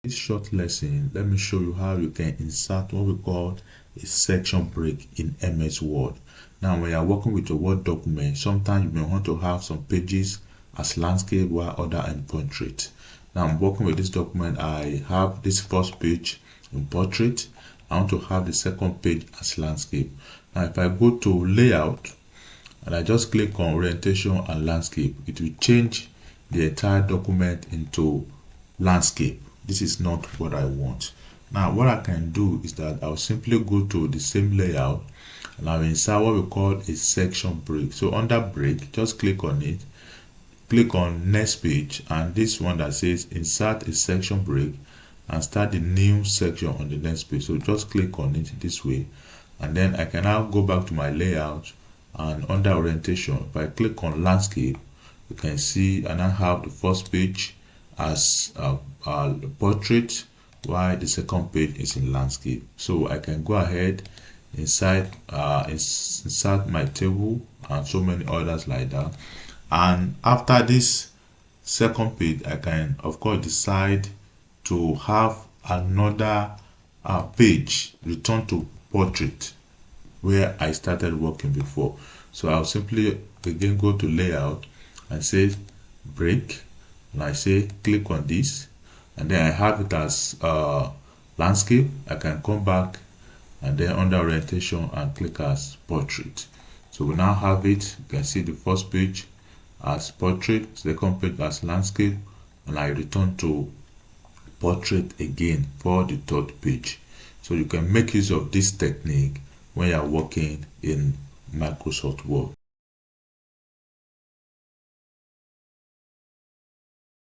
This short lesson, let me show you how you can insert what we call a section break in MS Word. Now, when you're working with a Word document, sometimes you may want to have some pages as landscape while other in portrait. Now, I'm working with this document. I have this first page in portrait. I want to have the second page as landscape. Now, if I go to layout and I just click on orientation and landscape, it will change the entire document into landscape. This is not what I want. Now what I can do is that I'll simply go to the same layout and I'll insert what we call a section break. So under break, just click on it, click on next page, and this one that says insert a section break and start the new section on the next page. So just click on it this way, and then I can now go back to my layout, and under orientation, if I click on landscape, you can see I now have the first page as portrait, while the second page is in landscape. So I can go ahead insert my table and so many others like that. And after this second page, I can of course decide to have another page return to portrait where I started working before. So I'll simply again go to layout and say break, and I say click on this, and then I have it as landscape. I can come back and then under orientation and click as portrait. So we now have it. You can see the first page as portrait, second page as landscape, and I return to portrait again for the third page. So you can make use of this technique when you are working in Microsoft Word.